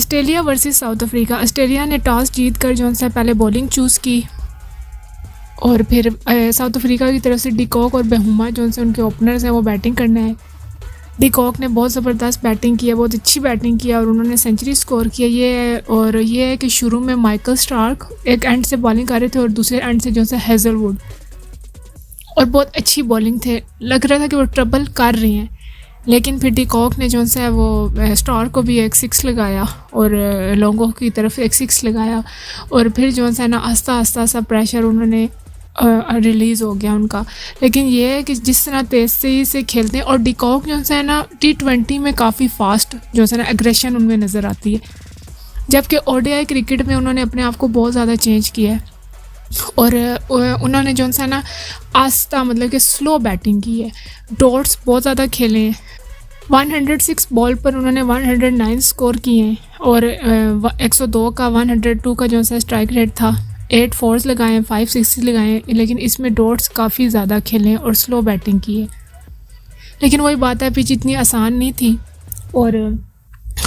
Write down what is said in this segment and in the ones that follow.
Australia versus south Africa. Australia ने toss जीत कर जो है पहले बॉलिंग चूज़ की और फिर साउथ अफ्रीका की तरफ से डिकॉक और बेहुमा जो उनसे उनके ओपनर्स हैं वो बैटिंग करना है। डिकॉक ने बहुत ज़बरदस्त बैटिंग किया, बहुत अच्छी बैटिंग किया और उन्होंने सेंचुरी स्कोर किया। ये है कि शुरू में माइकल स्टार्क एक एंड से बॉलिंग कर रहे थे और दूसरे एंड से जो है हेज़लवुड, और बहुत अच्छी बॉलिंग थे। लग रहा था कि वो ट्रबल कर रही हैं, लेकिन फिर डिकॉक ने जो है वो स्टार्क को भी एक सिक्स लगाया और लोंगो की तरफ एक सिक्स लगाया और फिर जो है ना आस्ता आस्ता सा प्रेशर उन्होंने रिलीज़ हो गया उनका। लेकिन ये है कि जिस तरह तेज़ी से खेलते हैं और डिकॉक जो है ना T20 में काफ़ी फास्ट जो है ना एग्रेशन उनमें नज़र आती है, जबकि ODI क्रिकेट में उन्होंने अपने आप को बहुत ज़्यादा चेंज किया है और उन्होंने जो है ना आस्ता मतलब कि स्लो बैटिंग की है, डॉट्स बहुत ज़्यादा खेले हैं। 106 बॉल पर उन्होंने 109 स्कोर किए हैं और 102 का 102 का जो है स्ट्राइक रेट था। 8 फोर्स लगाए हैं, 5 सिक्स लगाए हैं, लेकिन इसमें डॉट्स काफ़ी ज़्यादा खेले हैं और स्लो बैटिंग की है। लेकिन वही बात है, पिच इतनी आसान नहीं थी और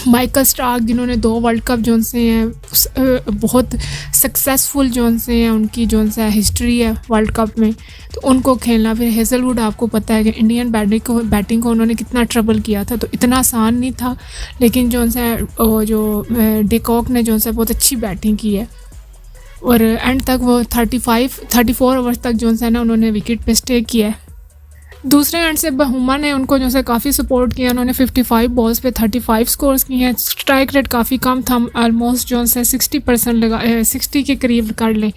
माइकल स्टार्क जिन्होंने 2 वर्ल्ड कप जो से हैं बहुत सक्सेसफुल जो से हैं, उनकी जो है हिस्ट्री है वर्ल्ड कप में, तो उनको खेलना। फिर हेज़लवुड आपको पता है कि इंडियन बैटिंग को उन्होंने कितना ट्रबल किया था, तो इतना आसान नहीं था। लेकिन जो है डिकॉक ने जो है बहुत अच्छी बैटिंग की है और एंड तक वो 34 ओवर तक जो है ना उन्होंने विकेट पे स्टे किया है। दूसरे एंड से बेहुमा ने उनको जो है काफ़ी सपोर्ट किया, उन्होंने 55 बॉल्स पे 35 स्कोर्स किए हैं। स्ट्राइक रेट काफ़ी कम था, ऑलमोस्ट जो है 60% लगा 60 के करीब कर लें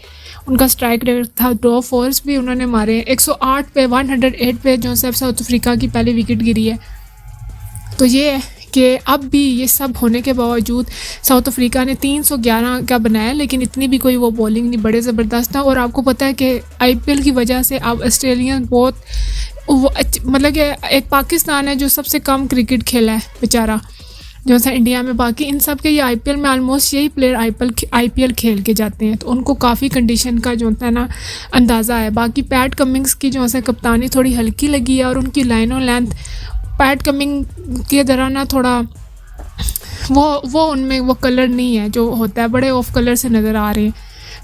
उनका स्ट्राइक रेट था। 2 फोर्स भी उन्होंने मारे। 108 पे 108 पे जो है साउथ अफ्रीका की पहली विकेट गिरी है। तो ये है कि अब भी ये सब होने के बावजूद साउथ अफ्रीका ने 311 का बनाया, लेकिन इतनी भी कोई वो बॉलिंग नहीं बड़े ज़बरदस्त था। और आपको पता है कि IPL की वजह से अब ऑस्ट्रेलियन बहुत वो मतलब कि एक पाकिस्तान है जो सबसे कम क्रिकेट खेला है बेचारा जो है इंडिया में। बाकी इन सब के ये IPL में ऑलमोस्ट यही प्लेयर IPL खेल के जाते हैं, तो उनको काफ़ी कंडीशन का जो है ना अंदाज़ा है। बाकी पैट कमिंग्स की जो है कप्तानी थोड़ी हल्की लगी है और उनकी लाइन और लेंथ पैट कमिंग के दौरान ना थोड़ा वो उनमें वो कलर नहीं है जो होता है, बड़े ऑफ कलर से नज़र आ रहे हैं।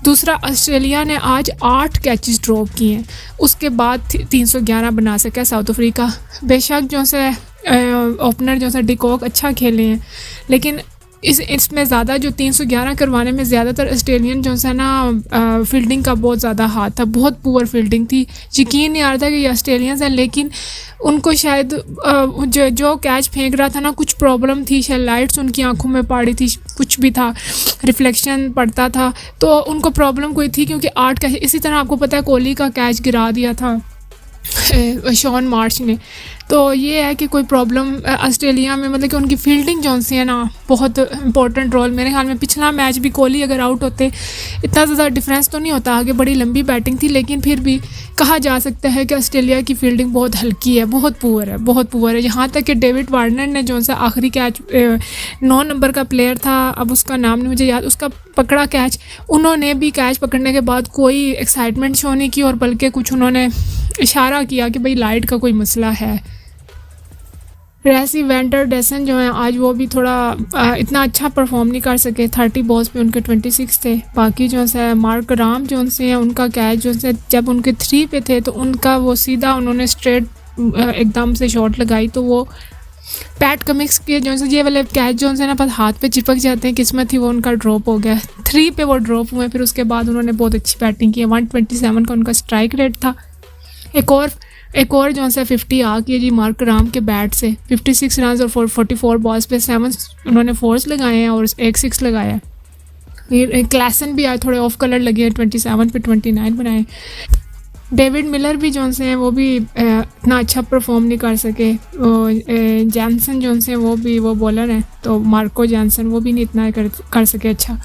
दूसरा, ऑस्ट्रेलिया ने आज 8 कैचेस ड्रॉप किए हैं, उसके बाद 311 बना सका साउथ अफ्रीका। बेशक जो है ओपनर जो है डिकॉक अच्छा खेले हैं, लेकिन इसमें ज़्यादा जो 311 करवाने में ज़्यादातर ऑस्ट्रेलियन जो है ना फील्डिंग का बहुत ज़्यादा हाथ था, बहुत पुअर फील्डिंग थी। यकीन नहीं आ रहा था कि ये ऑस्ट्रेलियंस हैं, लेकिन उनको शायद जो कैच फेंक रहा था ना कुछ प्रॉब्लम थी, शायद लाइट्स उनकी आंखों में पड़ी थी, कुछ भी था, रिफ्लेक्शन पड़ता था, तो उनको प्रॉब्लम कोई थी। क्योंकि 8 कैच, इसी तरह आपको पता है कोहली का कैच गिरा दिया था शॉन मार्च ने। तो ये है कि कोई प्रॉब्लम ऑस्ट्रेलिया में मतलब कि उनकी फील्डिंग जो सी है ना बहुत इंपॉर्टेंट रोल। मेरे ख्याल में पिछला मैच भी कोहली अगर आउट होते इतना ज़्यादा डिफरेंस तो नहीं होता, आगे बड़ी लंबी बैटिंग थी, लेकिन फिर भी कहा जा सकता है कि ऑस्ट्रेलिया की फील्डिंग बहुत हल्की है, बहुत पुअर है। यहाँ तक कि डेविड वार्नर ने जो सा आखिरी कैच 9 नंबर का प्लेयर था, अब उसका नाम नहीं मुझे याद, उसका पकड़ा कैच, उन्होंने भी कैच पकड़ने के बाद कोई एक्साइटमेंट शो नहीं की और बल्कि कुछ उन्होंने इशारा किया कि भाई लाइट का कोई मसला है। रेसी वेंटर डेसन जो है आज वो भी थोड़ा इतना अच्छा परफॉर्म नहीं कर सके, 30 बॉल्स पे उनके 26 थे। बाकी जो है मार्क राम जो से हैं उनका कैच जो है जब उनके 3 पे थे तो उनका वो सीधा उन्होंने स्ट्रेट एकदम से शॉट लगाई, तो वो पैट कमिंग्स के जो है ये वाले कैच जो है ना बस हाथ पे चिपक जाते हैं, किस्मत थी वो उनका ड्रॉप हो गया। 3 पे वो ड्रॉप हुए, फिर उसके बाद उन्होंने बहुत अच्छी बैटिंग की है। 127 का उनका स्ट्राइक रेट था। एक और जो है 50 आ गई जी मार्क राम के बैट से, 56 रन और 44 बॉल्स पे 7 उन्होंने फोर्स लगाए हैं और 1 6 लगाया है। फिर क्लासन भी आए, थोड़े ऑफ कलर लगे हैं, 27 पे 29 बनाए। डेविड मिलर भी जो हैं वो भी इतना अच्छा परफॉर्म नहीं कर सके। जैनसन जो हैं वो बॉलर हैं, तो मार्को जैनसन वो भी नहीं इतना कर सके अच्छा।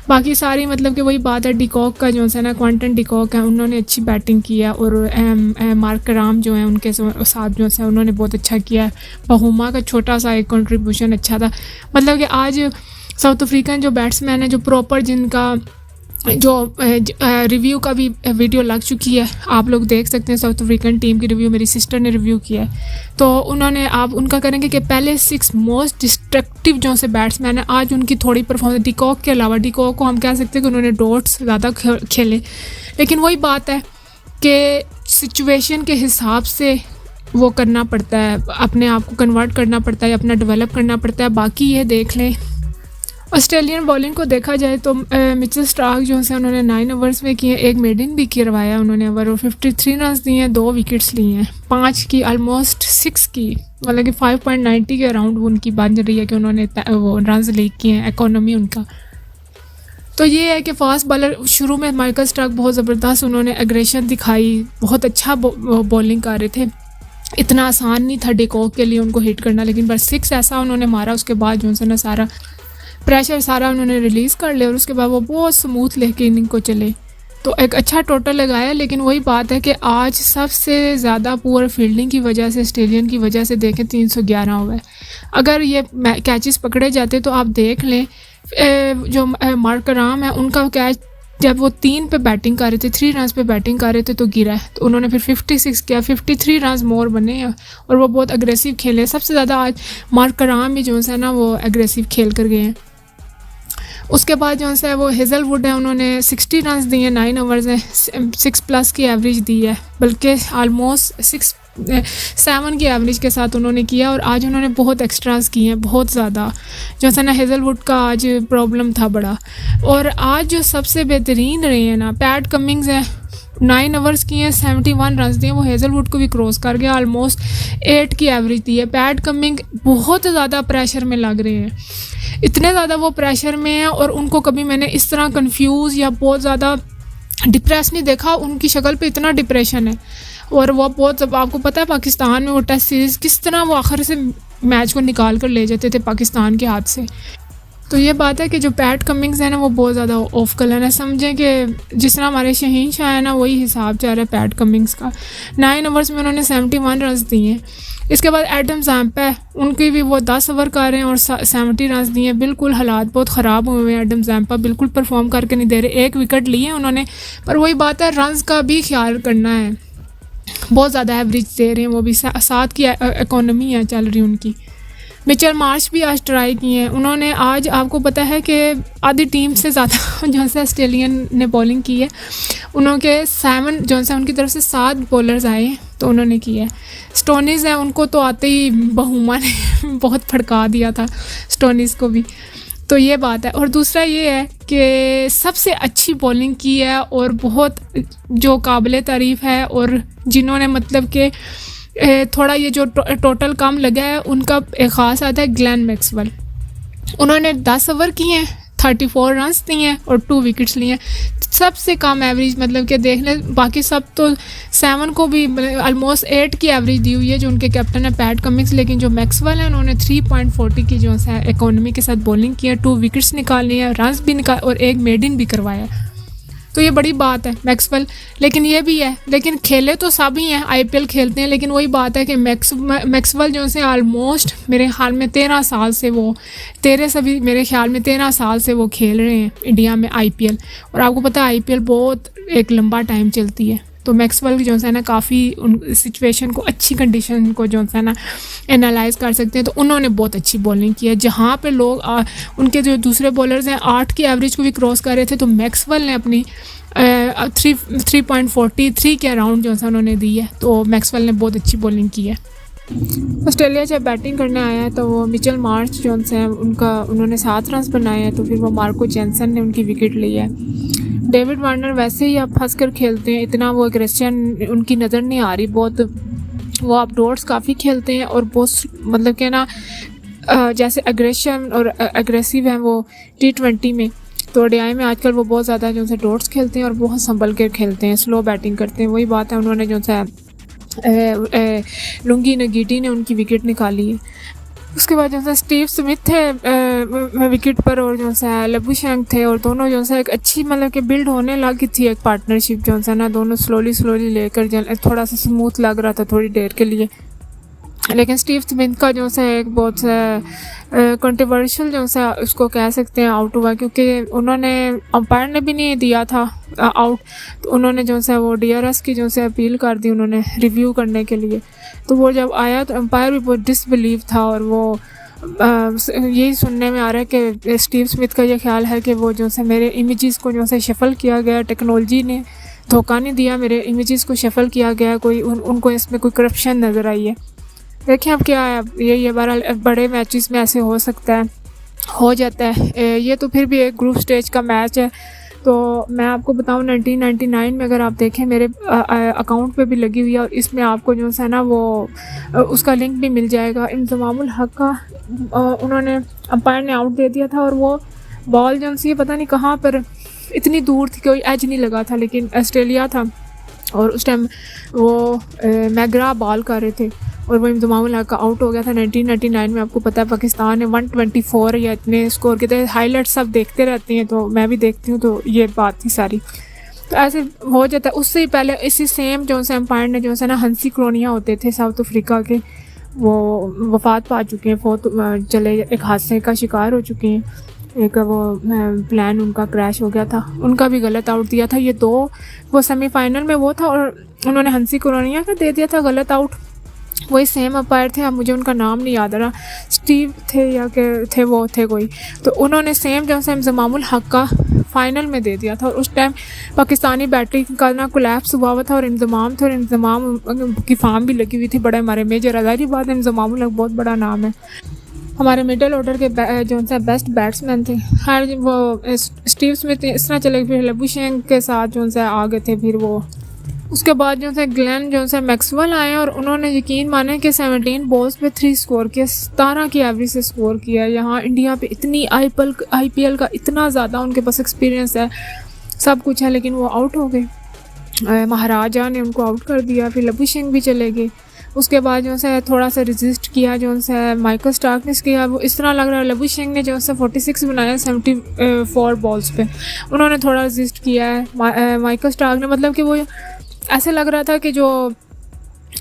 बाकी सारी मतलब कि वही बात है, डिकॉक का जो है ना क्वांटन डिकॉक है, उन्होंने अच्छी बैटिंग की है और मार्क राम जो हैं उनके साथ जो है उन्होंने बहुत अच्छा किया है। बहुमा का छोटा सा एक कंट्रीब्यूशन अच्छा था। मतलब कि आज साउथ अफ्रीकन जो बैट्समैन है जो प्रॉपर जिनका जो रिव्यू का भी वीडियो लग चुकी है, आप लोग देख सकते हैं। साउथ अफ्रीकन टीम की रिव्यू मेरी सिस्टर ने रिव्यू किया है, तो उन्होंने आप उनका करेंगे कि पहले 6 मोस्ट डिस्ट्रक्टिव जो से बैट्समैन है, आज उनकी थोड़ी परफॉर्मेंस डिकॉक के अलावा, डिकॉक को हम कह सकते हैं कि उन्होंने डॉट्स ज़्यादा खेले, लेकिन वही बात है कि सिचुएशन के हिसाब से वो करना पड़ता है, अपने आप को कन्वर्ट करना पड़ता है, अपना डेवलप करना पड़ता है। बाकी ये देख लें ऑस्ट्रेलियन बॉलिंग को देखा जाए तो मिचेल स्टार्क जो है उन्होंने 9 ओवर्स में किए, एक मेडन भी करवाया उन्होंने ओवर, और 53 रन दिए हैं, 2 विकेट्स लिए हैं, 5 की ऑलमोस्ट 6 की, मतलब कि 5.90 के अराउंड उनकी बन रही है कि उन्होंने वो रन लीक किए हैं, इकोनॉमी उनका। तो ये है कि फास्ट बॉलर शुरू में माइकल स्टार्क बहुत ज़बरदस्त उन्होंने एग्रेशन दिखाई, बहुत अच्छा बॉलिंग कर रहे थे, इतना आसान नहीं था डिकॉक के लिए उनको हिट करना, लेकिन बस 6 ऐसा उन्होंने मारा, उसके बाद जो है सारा प्रेशर सारा उन्होंने रिलीज़ कर लिया और उसके बाद वो बहुत स्मूथ लेके इनिंग को चले, तो एक अच्छा टोटल लगाया। लेकिन वही बात है कि आज सबसे ज़्यादा पुअर फील्डिंग की वजह से, ऑस्ट्रेलियन की वजह से देखें 311 हुआ है। अगर ये कैचेस पकड़े जाते तो आप देख लें जो मार्क राम है उनका कैच जब वो 3 पे बैटिंग कर रहे थे, 3 रन पे बैटिंग कर रहे थे तो गिरा है, तो उन्होंने फिर 56 किया, 53 रन मोर बने हैं और वो बहुत अग्रेसिव खेले। सबसे ज़्यादा आज मार्क राम ही जो है ना वो अग्रेसिव खेल कर गए हैं। उसके बाद जो है वो हेज़लवुड है, उन्होंने 60 रन दिए हैं 9 ओवर्स में, 6+ की एवरेज दी है, बल्कि आलमोस्ट 7 की एवरेज के साथ उन्होंने किया, और आज उन्होंने बहुत एक्स्ट्रास किए हैं, बहुत ज़्यादा जो है ना हेज़लवुड का आज प्रॉब्लम था बड़ा। और आज जो सबसे बेहतरीन रहे हैं ना पैट कमिंग्स है, 9 ओवर्स किए हैं, 71 रन दिए, वो हेज़लवुड को भी क्रॉस कर गया, ऑलमोस्ट 8 की एवरेज दी है। पैट कमिंग बहुत ज़्यादा प्रेशर में लग रहे हैं, इतने ज़्यादा वो प्रेशर में है, और उनको कभी मैंने इस तरह कंफ्यूज या बहुत ज़्यादा डिप्रेस नहीं देखा, उनकी शक्ल पे इतना डिप्रेशन है। और वो बहुत, आपको पता है पाकिस्तान में वो टेस्ट सीरीज़ किस तरह वो आखिर से मैच को निकाल कर ले जाते थे पाकिस्तान के हाथ से। तो ये बात है कि जो पैट कमिंग्स है ना वो बहुत ज़्यादा ऑफ कलर है, समझें कि जिस तरह हमारे शहीन शाह है ना वही हिसाब चल रहा है पैट कमिंग्स का। 9 ओवर्स में उन्होंने 71 रन दिए हैं। इसके बाद एडम जैम्पा है, उनकी भी वो 10 ओवर कर रहे हैं और 70 रन दिए हैं। बिल्कुल हालात बहुत ख़राब हुए हैं, एडम जैम्पा बिल्कुल परफॉर्म करके नहीं दे रहे, 1 विकेट लिए उन्होंने, पर वही बात है रन्स का भी ख्याल करना है, बहुत ज़्यादा एवरेज दे रहे हैं, वो भी 7 की इकोनॉमी है चल रही उनकी। मिचेल मार्श भी आज ट्राई किए हैं उन्होंने, आज आपको पता है कि आधी टीम से ज़्यादा जो है ऑस्ट्रेलियन ने बॉलिंग की है, उन्होंने 7 जो है उनकी तरफ से 7 बॉलर्स आए हैं तो उन्होंने किया है। स्टोनीज़ है, उनको तो आते ही बहुमा ने बहुत फड़का दिया था स्टोनीज़ को भी, तो ये बात है। और दूसरा ये है कि सबसे अच्छी बॉलिंग की है और बहुत जो काबिल तारीफ़ है, और जिन्होंने मतलब कि थोड़ा ये जो टोटल कम लगा है उनका एक ख़ास आता है ग्लेन मैक्सवेल, उन्होंने 10 ओवर किए हैं, 34 रन दिए हैं और 2 विकेट्स लिए हैं। सबसे कम एवरेज मतलब कि देख लें, बाकी सब तो 7 को भी ऑलमोस्ट 8 की एवरेज दी हुई है जो उनके कैप्टन है पैट कमिंग्स, लेकिन जो मैक्सवेल है उन्होंने 3.40 की जो है इकोनॉमी के साथ बॉलिंग की है, 2 विकेट्स निकाली हैं, रन भी निकाल और 1 मेडन भी करवाया, तो ये बड़ी बात है मैक्सवेल। लेकिन ये भी है, लेकिन खेले तो सब ही हैं, IPL खेलते हैं, लेकिन वही बात है कि मैक्सवेल जो है ऑलमोस्ट मेरे ख्याल में 13 साल से वो 13 से भी मेरे ख्याल में 13 साल से वो खेल रहे हैं इंडिया में IPL, और आपको पता है IPL बहुत एक लंबा टाइम चलती है, तो मैक्सवेल जो है ना काफ़ी उन सिचुएशन को, अच्छी कंडीशन को जो है ना एनालाइज कर सकते हैं, तो उन्होंने बहुत अच्छी बॉलिंग की है। जहाँ पे लोग उनके जो दूसरे बॉलर्स हैं 8 की एवरेज को भी क्रॉस कर रहे थे, तो मैक्सवेल ने अपनी 3.43 के अराउंड जो है उन्होंने दी है, तो मैक्सवेल ने बहुत अच्छी बॉलिंग की है। ऑस्ट्रेलिया जब बैटिंग करने आया है तो वो मिचेल मार्श जो हैं उन्होंने 7 रन बनाए हैं, तो फिर वो मार्को जेनसन ने उनकी विकेट ली है। डेविड वार्नर वैसे ही अब फंस कर खेलते हैं, इतना वो एग्रेशन उनकी नज़र नहीं आ रही, बहुत वो आउटडोर्स काफ़ी खेलते हैं और बहुत मतलब कि ना जैसे एग्रेशन और एग्रेसिव हैं वो T20 में, तो ODI में आजकल वो बहुत ज़्यादा जो है डॉट्स खेलते हैं और बहुत संभल कर खेलते हैं, स्लो बैटिंग करते हैं। वही बात है, उन्होंने जो है लुंगी नगीटी ने उनकी विकेट निकाली है। उसके बाद जो है स्टीव स्मिथ थे विकेट पर, और जो है लबुशेंक थे, और दोनों जो है एक अच्छी मतलब कि बिल्ड होने लगी थी एक पार्टनरशिप जो है ना, दोनों स्लोली लेकर थोड़ा सा स्मूथ लग रहा था थोड़ी देर के लिए। लेकिन स्टीव स्मिथ का जो है एक बहुत कंट्रोवर्शियल जो है उसको कह सकते हैं आउट हुआ, क्योंकि उन्होंने अंपायर ने भी नहीं दिया था आउट, तो उन्होंने जो है वो DRS की जो है अपील कर दी उन्होंने रिव्यू करने के लिए, तो वो जब आया तो अंपायर भी बहुत डिसबिलीव था और वो यही सुनने में आ रहा है कि स्टीव स्मिथ का ये ख्याल है कि वो जो से मेरे इमेजेस को जो से शफल किया गया, टेक्नोलॉजी ने धोखा नहीं दिया, मेरे इमेजेस को शफल किया गया, कोई उनको इसमें कोई करप्शन नज़र आई है। देखिए अब क्या है, ये बहरहाल बड़े मैचेस में ऐसे हो सकता है, हो जाता है। ये तो फिर भी एक ग्रुप स्टेज का मैच है। तो मैं आपको बताऊं 1999 में अगर आप देखें मेरे अकाउंट पे भी लगी हुई है, और इसमें आपको जो है ना वो उसका लिंक भी मिल जाएगा। इंतज़ामुल हक का उन्होंने अंपायर ने आउट दे दिया था, और वो बॉल जो सी पता नहीं कहाँ पर इतनी दूर थी, कोई एज नहीं लगा था, लेकिन ऑस्ट्रेलिया था और उस टाइम वो मैगरा बॉल कर रहे थे और वो इंतज़ामुल हक का आउट हो गया था 1999 में। आपको पता है पाकिस्तान ने 124 या इतने स्कोर किए थे। हाईलाइट्स सब देखते रहते हैं, तो मैं भी देखती हूँ, तो ये बात थी सारी। तो ऐसे हो जाता है। उससे ही पहले इसी सेम जो से एम्पायर ने जो है ना हंसी क्रोनिया होते थे साउथ अफ्रीका के, वो वफात पा चुके हैं, चले एक हादसे का शिकार हो चुके हैं। एक वो प्लान उनका क्रैश हो गया था, उनका भी गलत आउट दिया था। ये दो वो सेमीफाइनल में वो था और उन्होंने हंसी क्रोनिया का दे दिया था गलत आउट। वही सेम अंपायर थे, अब मुझे उनका नाम नहीं याद आ रहा, स्टीव थे या के थे, वो थे कोई। तो उन्होंने सेम जो है इंतज़ामुल हक का फाइनल में दे दिया था, और उस टाइम पाकिस्तानी बैटिंग का ना कोलैप्स हुआ था, और इंतज़ाम थे, और इंतज़ाम की फार्म भी लगी हुई थी बड़े हमारे मेजर। अजारी बात है, इंतज़ामुल हक बहुत बड़ा नाम है, हमारे मिडिल ऑर्डर के जो है बेस्ट बैट्समैन थे। खैर वो स्टीव स्मिथ इस तरह चले, फिर लबुशेंग के साथ जो है आ गए थे। फिर वो उसके बाद जो है ग्लेन जो है मैक्सवेल आए, और उन्होंने यकीन माने कि 17 बॉल्स पे 3 स्कोर किया, 17 की एवरेज से स्कोर किया। यहाँ इंडिया पे इतनी IPL का इतना ज़्यादा उनके पास एक्सपीरियंस है, सब कुछ है, लेकिन वो आउट हो गए। महाराजा ने उनको आउट कर दिया, फिर लबुशेंग भी चले गए। उसके बाद जो है थोड़ा सा रजिस्ट किया जो है माइकल स्टार्क ने किया। वो इस तरह लग रहा है लबुशेंग ने जो है 46 बनाया 74 बॉल्स पे, उन्होंने थोड़ा रजिस्ट किया है माइकल स्टार्क ने। मतलब कि वो ऐसे लग रहा था कि जो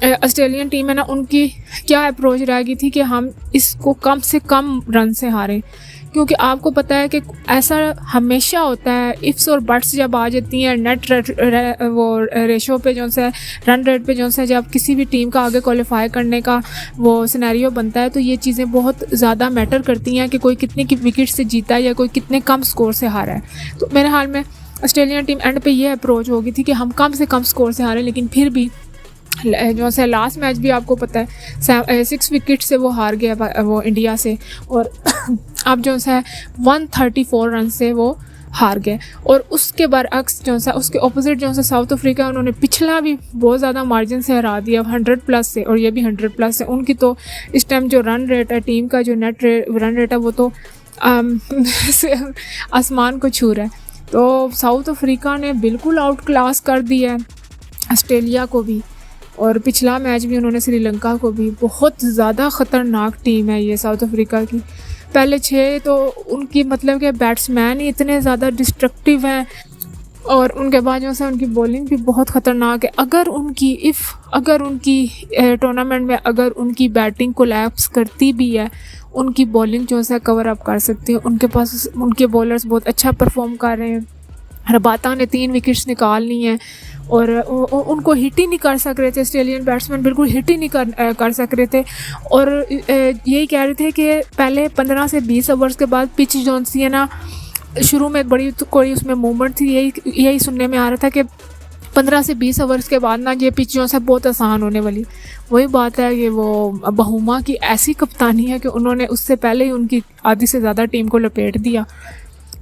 ऑस्ट्रेलियन टीम है ना, उनकी क्या अप्रोच रह गई थी कि हम इसको कम से कम रन से हारें, क्योंकि आपको पता है कि ऐसा हमेशा होता है, इफ्स और बट्स जब आ जाती हैं नेट वो रेशो पे जो है रन रेट पे जो है, जब किसी भी टीम का आगे क्वालिफाई करने का वो सिनेरियो बनता है, तो ये चीज़ें बहुत ज़्यादा मैटर करती हैं कि कोई कितने की विकेट से जीता है या कोई कितने कम स्कोर से हारा है। तो मेरे हाल में ऑस्ट्रेलियन टीम एंड पे ये अप्रोच होगी थी कि हम कम से कम स्कोर से हारें, लेकिन फिर भी जो है लास्ट मैच भी आपको पता है 6 विकेट से वो हार गया वो इंडिया से, और अब जो है 134 रन से वो हार गए। और उसके बरअक्स जो है उसके ऑपोजिट जो है साउथ अफ्रीका, उन्होंने पिछला भी बहुत ज़्यादा मार्जिन से हरा दिया 100+ से, और ये भी 100+ से। उनकी तो इस टाइम जो रन रेट है टीम का, जो नेट रन रेट है, वो तो आसमान को छू रहा है। तो साउथ अफ्रीका ने बिल्कुल आउट क्लास कर दिया है ऑस्ट्रेलिया को भी, और पिछला मैच भी उन्होंने श्रीलंका को भी। बहुत ज़्यादा ख़तरनाक टीम है ये साउथ अफ्रीका की। पहले 6 तो उनकी मतलब कि बैट्समैन ही इतने ज़्यादा डिस्ट्रक्टिव हैं, और उनके बाद जो है उनकी बॉलिंग भी बहुत ख़तरनाक है। अगर उनकी टूर्नामेंट में अगर उनकी बैटिंग कोलैप्स करती भी है, उनकी बॉलिंग जो है कवर अप कर सकती है। उनके पास उनके बॉलर्स बहुत अच्छा परफॉर्म कर रहे हैं। रबाता ने 3 विकेट्स निकाल ली हैं, और उनको हिट ही नहीं कर सक रहे थे ऑस्ट्रेलियन बैट्समैन, बिल्कुल हिट ही नहीं कर सक रहे थे। और यही कह रहे थे कि पहले 15 से 20 ओवर्स के बाद पिच जो सी है ना, शुरू में एक बड़ी तो कोई उसमें मूवमेंट थी, यही सुनने में आ रहा था कि 15 से 20 ओवर्स के बाद ना ये पिच जो है बहुत आसान होने वाली। वही बात है कि वो बहुमा की ऐसी कप्तानी है कि उन्होंने उससे पहले ही उनकी आधी से ज़्यादा टीम को लपेट दिया।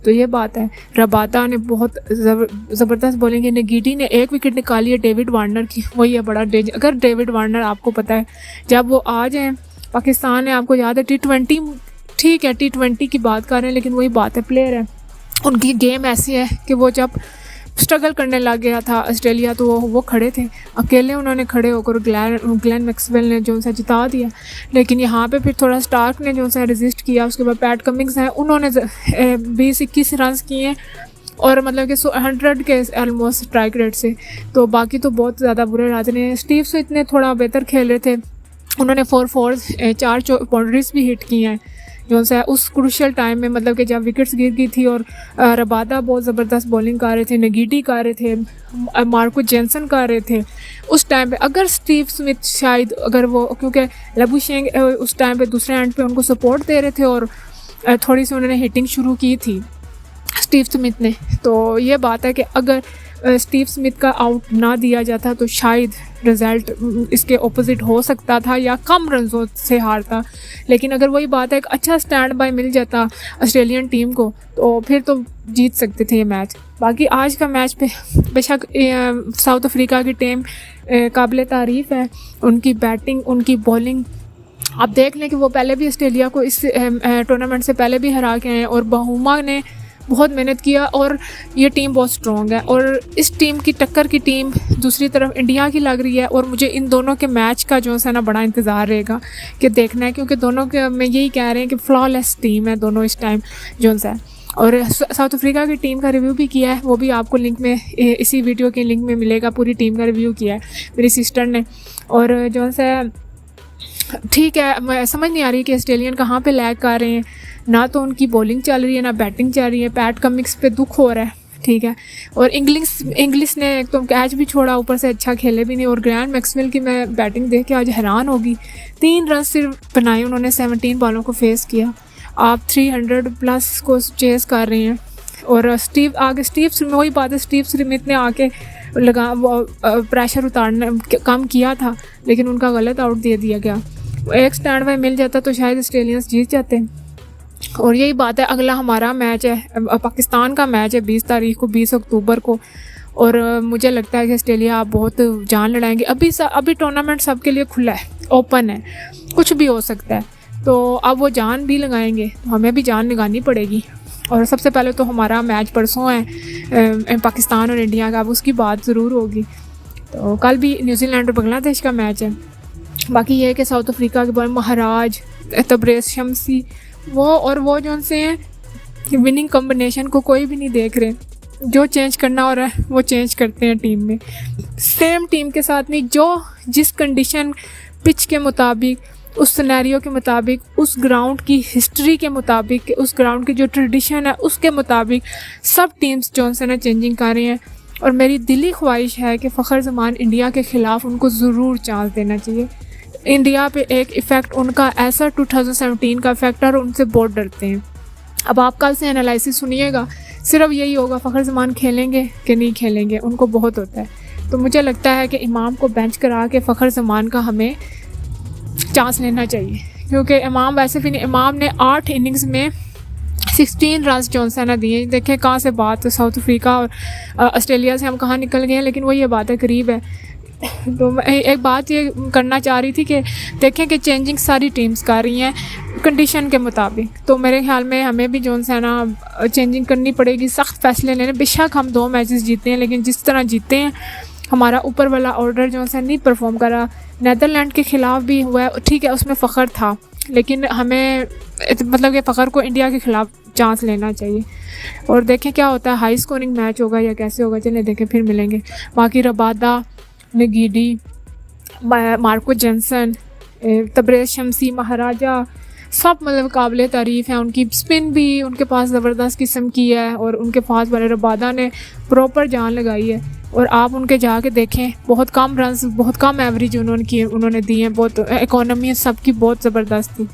तो ये बात है। रबाता ने बहुत ज़बरदस्त बॉलिंग की, नेगीटी ने 1 विकेट निकाली है डेविड वार्नर की, वही है बड़ा डेंजर। अगर डेविड वार्नर आपको पता है जब वो आ जाएँ, पाकिस्तान ने आपको याद है T20, ठीक है T20 की बात कर रहे हैं, लेकिन वही बात है, प्लेयर है, उनकी गेम ऐसी है कि वो जब स्ट्रगल करने लग गया था ऑस्ट्रेलिया, तो वो खड़े थे अकेले, उन्होंने खड़े होकर ग्लेन मैक्सवेल ने जो है जिता दिया। लेकिन यहाँ पे फिर थोड़ा स्टार्क ने जो है रेजिस्ट किया। उसके बाद पैट कमिंग्स हैं, उन्होंने 20-21 रन किए, और मतलब कि 100 के ऑलमोस्ट स्ट्राइक रेट से। तो बाकी तो बहुत ज़्यादा बुरे रात ने। स्टीव से इतने थोड़ा बेहतर खेल रहे थे, उन्होंने 4 बाउंड्रीज भी हिट की हैं। जो सा उस क्रूशल टाइम में, मतलब कि जब विकेट्स गिर गई थी और रबादा बहुत ज़बरदस्त बॉलिंग कर रहे थे, नगीडी कर रहे थे, मार्को जेनसन कर रहे थे, उस टाइम पे अगर स्टीव स्मिथ शायद अगर वो, क्योंकि लबुशेंग उस टाइम पे दूसरे एंड पे उनको सपोर्ट दे रहे थे और थोड़ी सी उन्होंने हिटिंग शुरू की थी स्टीव स्मिथ ने, तो ये बात है कि अगर स्टीव स्मिथ का आउट ना दिया जाता तो शायद रिज़ल्ट इसके ऑपोजिट हो सकता था या कम रनों से हारता। लेकिन अगर वही बात है, एक अच्छा स्टैंड बाय मिल जाता ऑस्ट्रेलियन टीम को तो फिर तो जीत सकते थे ये मैच। बाकी आज का मैच पे बेशक साउथ अफ्रीका की टीम काबिल तारीफ़ है, उनकी बैटिंग, उनकी बॉलिंग। आप देख लें कि वो पहले भी ऑस्ट्रेलिया को इस टूर्नामेंट से पहले भी हरा के आए और बहुमा ने बहुत मेहनत किया और ये टीम बहुत स्ट्रॉन्ग है। और इस टीम की टक्कर की टीम दूसरी तरफ इंडिया की लग रही है और मुझे इन दोनों के मैच का जो है ना बड़ा इंतज़ार रहेगा कि देखना है, क्योंकि दोनों के में यही कह रहे हैं कि फ्लॉलेस टीम है दोनों इस टाइम जो है। और साउथ अफ्रीका की टीम का रिव्यू भी किया है, वो भी आपको लिंक में, इसी वीडियो के लिंक में मिलेगा। पूरी टीम का रिव्यू किया है मेरी सिस्टर ने। और जो है ठीक है, मैं समझ नहीं आ रही कि ऑस्ट्रेलियन कहाँ पे लैग कर रहे हैं, ना तो उनकी बॉलिंग चल रही है ना बैटिंग चल रही है। पैट कमिंग्स पे दुख हो रहा है, ठीक है। और इंग्लिश ने एक तो कैच भी छोड़ा, ऊपर से अच्छा खेले भी नहीं। और ग्रैंड मैक्सवेल की मैं बैटिंग देख के आज हैरान होगी, 3 रन सिर्फ बनाए उन्होंने, 17 बॉलों को फेस किया। आप 300 प्लस को चेस कर रहे हैं। और स्टीव वही बात है, स्टीव स्मिथ ने आके लगा वो प्रेशर उतारना कम किया था, लेकिन उनका गलत आउट दे दिया गया। एक स्टैंड बाय मिल जाता तो शायद ऑस्ट्रेलियंस जीत जाते। और यही बात है, अगला हमारा मैच है, पाकिस्तान का मैच है 20 तारीख को, 20 अक्टूबर को। और मुझे लगता है कि ऑस्ट्रेलिया आप बहुत जान लड़ाएंगे। अभी टूर्नामेंट सबके लिए खुला है, ओपन है, कुछ भी हो सकता है। तो अब वो जान भी लगाएंगे, तो हमें भी जान लगानी पड़ेगी। और सबसे पहले तो हमारा मैच परसों है पाकिस्तान और इंडिया का, अब उसकी बात ज़रूर होगी। तो कल भी न्यूजीलैंड और बांग्लादेश का मैच है। बाकी ये है कि साउथ अफ्रीका के बॉल महाराज, तबरेज़ शमसी, वो जो से हैं कि विनिंग कॉम्बिनेशन को कोई भी नहीं देख रहे, जो चेंज करना हो रहा है वो चेंज करते हैं टीम में, सेम टीम के साथ नहीं, जो जिस कंडीशन पिच के मुताबिक, उस सिनेरियो के मुताबिक, उस ग्राउंड की हिस्ट्री के मुताबिक, उस ग्राउंड की जो ट्रेडिशन है उसके मुताबिक सब टीम्स जो है चेंजिंग कर रही हैं। और मेरी दिली ख्वाहिश है कि फ़खर ज़मान इंडिया के ख़िलाफ़ उनको ज़रूर चांस देना चाहिए। इंडिया पे एक इफ़ेक्ट उनका ऐसा 2017 का इफ़ेक्ट है और उनसे बहुत डरते हैं। अब आप कल से एनालिसिस सुनिएगा, सिर्फ यही होगा फ़खर ज़मान खेलेंगे कि नहीं खेलेंगे, उनको बहुत होता है। तो मुझे लगता है कि इमाम को बेंच करा के फ़खर ज़मान का हमें चांस लेना चाहिए, क्योंकि इमाम वैसे भी नहीं, इमाम ने 8 इनिंग्स में 16 रन जॉनसन दिए। देखें कहाँ से बात, साउथ अफ्रीका और ऑस्ट्रेलिया से हम कहाँ निकल गए हैं, लेकिन वही ये बात है, करीब है। तो मैं एक बात ये करना चाह रही थी कि देखें कि चेंजिंग सारी टीम्स कर रही हैं कंडीशन के मुताबिक। तो मेरे ख्याल में हमें भी जो है ना चेंजिंग करनी पड़ेगी, सख्त फैसले लेने। बेशक हम 2 मैचेस जीते हैं, लेकिन जिस तरह जीते हैं, हमारा ऊपर वाला ऑर्डर जो है नहीं परफॉर्म करा। नीदरलैंड के ख़िलाफ़ भी हुआ है, ठीक है, उसमें फ़खर था, लेकिन हमें मतलब कि फ़खर को इंडिया के ख़िलाफ़ चांस लेना चाहिए। और देखें क्या होता है, हाई स्कोरिंग मैच होगा या कैसे होगा, चलें देखें, फिर मिलेंगे। बाकी Rabada, Ngidi, Marco Jansen, Tabraiz Shamsi, Maharaja, सब मतलब काबिल तारीफ़ हैं। उनकी स्पिन भी उनके पास ज़बरदस्त किस्म की है और उनके फास्ट वाले रबादा ने प्रॉपर जान लगाई है। और आप उनके जाके देखें, बहुत कम रन्स, बहुत कम एवरेज उन्होंने दी हैं, बहुत इकोनॉमी सबकी बहुत ज़बरदस्त थी।